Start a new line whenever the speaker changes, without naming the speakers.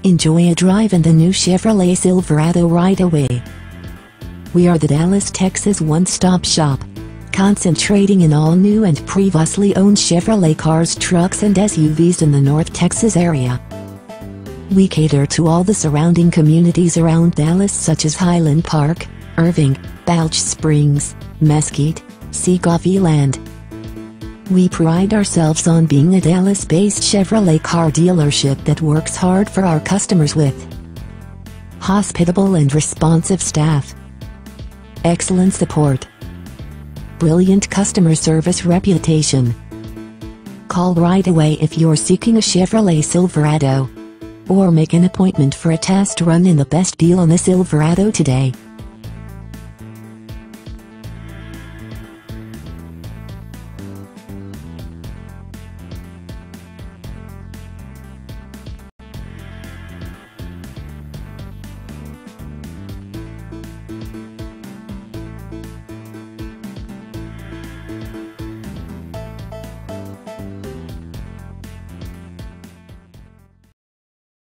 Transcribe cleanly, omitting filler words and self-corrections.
Enjoy a drive in the new Chevrolet Silverado right away. We are the Dallas, Texas one-stop shop, concentrating in all new and previously owned Chevrolet cars, trucks and SUVs in the North Texas area. We cater to all the surrounding communities around Dallas such as Highland Park, Irving, Balch Springs, Mesquite, Seagovie. We pride ourselves on being a Dallas-based Chevrolet car dealership that works hard for our customers with hospitable and responsive staff, excellent support, brilliant customer service reputation. Call right away if you're seeking a Chevrolet Silverado, or make an appointment for a test run in the best deal on the Silverado today.